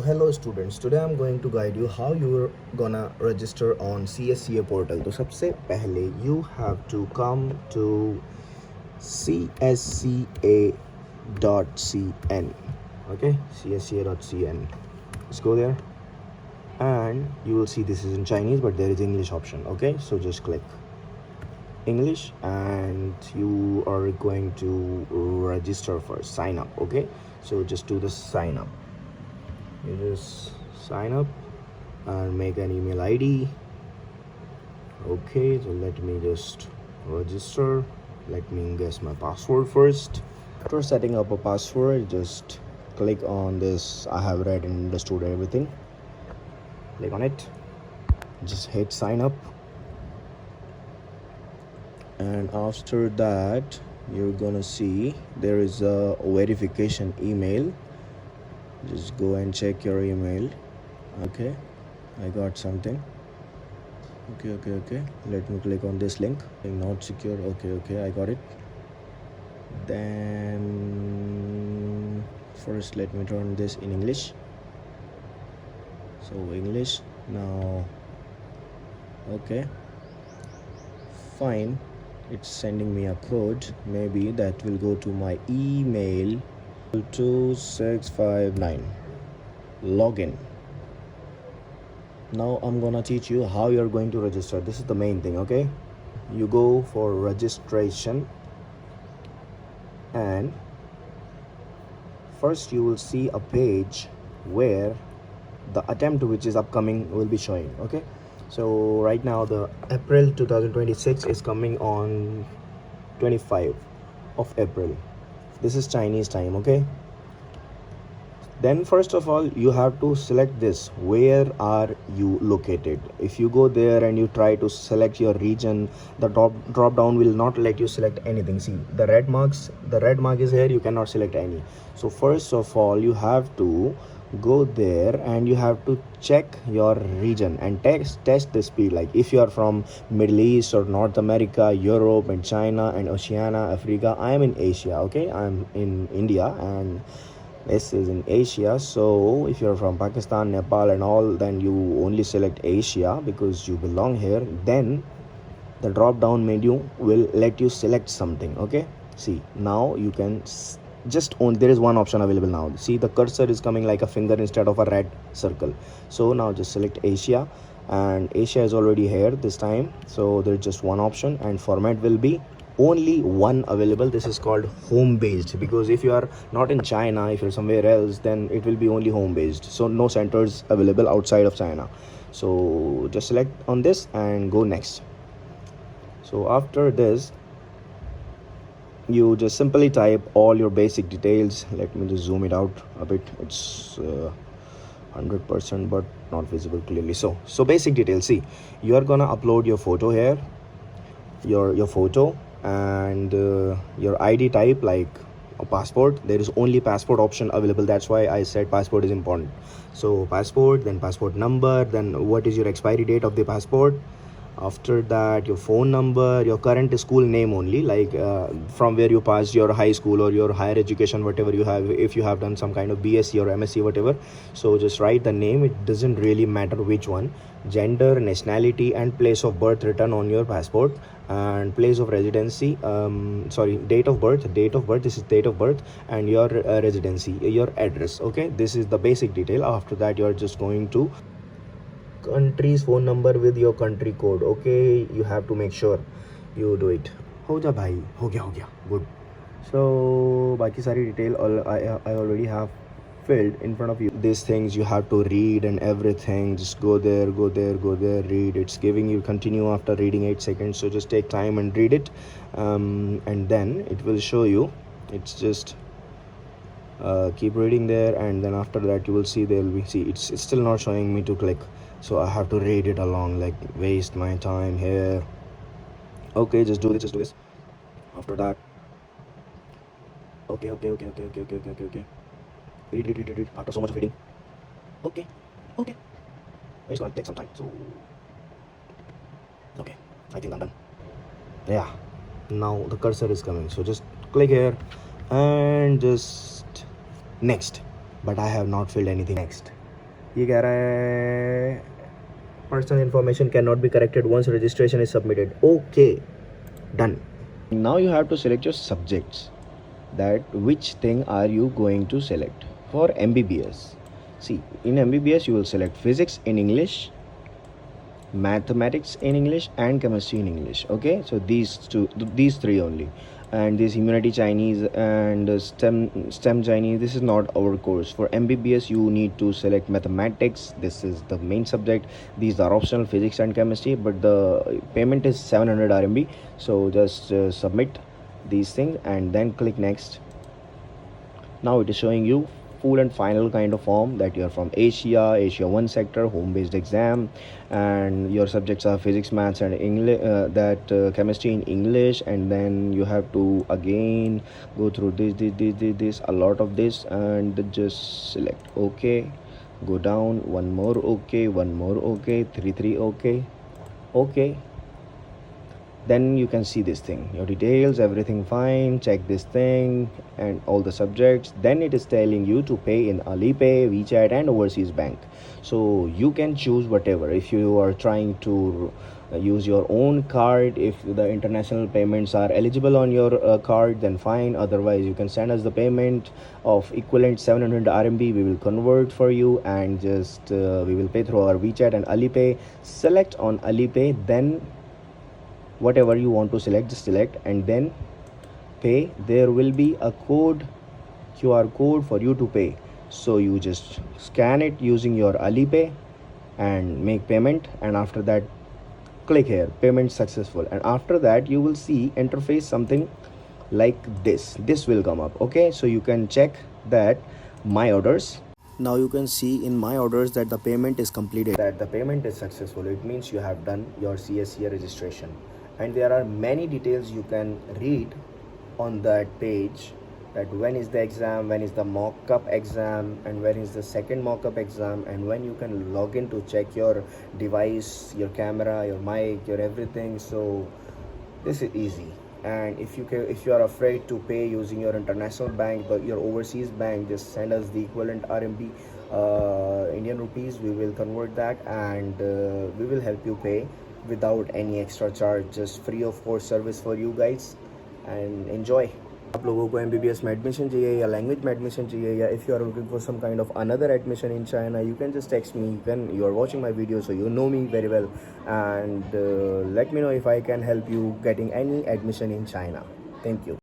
Hello students, today I'm going to guide you how you're gonna register on CSCA portal. तो सबसे पहले you have to come to csca.cn. Okay, csca.cn. Let's go there and you will see this is in Chinese, but there is English option. Okay, so just click English and you are going to register first, sign up. Okay, so just do the sign up. You just sign up and make an email ID. Okay, so let me just register. Let me guess my password first. After setting up a password, just click on this. I have read and understood everything. Click on it. Just hit sign up. And after that, you're gonna see there is a verification email. Just go and check your email. Okay, I got something. Okay, let me click on this link. Not secure. Okay, I got it. Then first let me turn this in English. So English now. Okay, fine. It's sending me a code. Maybe that will go to my email. 2659 login. Now I'm gonna teach you how you're going to register. This is the main thing. Okay, you go for registration and first you will see a page where the attempt which is upcoming will be showing. Okay, so right now the April 2026 is coming on 25 of April. This is Chinese time. Okay, then first of all you have to select this, where are you located. If you go there and you try to select your region, the drop down will not let you select anything. See the red mark is here, you cannot select any. So first of all you have to go there and you have to check your region and test the speed. Like if you are from Middle East or North America, Europe and China and Oceania, Africa. I am in Asia. Okay, I am in India and this is in Asia. So if you're from Pakistan, Nepal and all, then you only select Asia because you belong here. Then the drop down menu will let you select something. Okay, see now you can just on, there is one option available now. See the cursor is coming like a finger instead of a red circle. So now just select Asia and Asia is already here this time. So there's just one option and format will be only one available. This is called home based, because if you are not in China, if you're somewhere else, then it will be only home based. So no centers available outside of China. So just select on this and go next. So after this you just simply type all your basic details. Let me just zoom it out a bit. It's 100% but not visible clearly. So basic details. See, you are gonna upload your photo here, your photo and your ID type, like a passport. There is only passport option available. That's why I said passport is important. So passport, then passport number, then what is your expiry date of the passport. After that your phone number, your current school name only, like from where you passed your high school or your higher education, whatever you have. If you have done some kind of BSc or MSc, whatever, so just write the name. It doesn't really matter which one. Gender, nationality and place of birth written on your passport, and place of residency, date of birth, this is date of birth, and your residency, your address. Okay, this is the basic detail. After that you are just going to country's phone number with your country code. Okay, you have to make sure you do it. हो जा भाई, हो गया good. So बाकी सारी detail I already have filled in front of you. These things you have to read and everything. Just go there, read. It's giving you continue after reading 8 seconds, so just take time and read it, and then it will show you. It's just keep reading there, and then after that you will see there will be, see it's still not showing me to click, so I have to read it along, like waste my time here. Okay, just do this. After that, okay. Read. After so much of reading, okay. It's gonna take some time. So okay, I think I'm done. Yeah, now the cursor is coming, so just click here and just next. But I have not filled anything. Next. ये कह रहा है personal information cannot be corrected once registration is submitted. Okay, done. Now you have to select your subjects, that which thing are you going to select for MBBS. See, in MBBS you will select physics in English, mathematics in English, and chemistry in English. Okay, so these three only. And this humanity Chinese and STEM Chinese, this is not our course. For MBBS you need to select mathematics, this is the main subject. These are optional, physics and chemistry, but the payment is 700 RMB. So just submit these things and then click next. Now it is showing you full and final kind of form that you are from Asia 1 sector, home based exam, and your subjects are physics, maths and English, chemistry in English. And then you have to again go through this a lot of this, and just select okay, go down, one more okay, one more okay, three okay, okay. Then you can see this thing, your details, everything fine, check this thing and all the subjects. Then it is telling you to pay in Alipay, WeChat and overseas bank. So you can choose whatever. If you are trying to use your own card, if the international payments are eligible on your card, then fine. Otherwise you can send us the payment of equivalent 700 RMB. We will convert for you and just we will pay through our WeChat and Alipay. Select on Alipay, then whatever you want to select, just select and then pay. There will be a QR code for you to pay, so you just scan it using your Alipay and make payment. And after that, click here, payment successful. And after that you will see interface something like this will come up. Okay, so you can check that my orders. Now you can see in my orders that the payment is completed, that the payment is successful. It means you have done your CSC registration. And there are many details you can read on that page, that when is the exam, when is the mock-up exam, and when is the second mock-up exam, and when you can log in to check your device, your camera, your mic, your everything. So this is easy. And if you are afraid to pay using your international bank but your overseas bank, just send us the equivalent RMB, Indian rupees. We will convert that and we will help you pay without any extra charge, just free of course service for you guys. And enjoy. आप लोगों को MBBS में admission चाहिए या language में admission चाहिए, या if you are looking for some kind of another admission in China, you can just text me when you are watching my video, so you know me very well. And let me know if I can help you getting any admission in China. Thank you.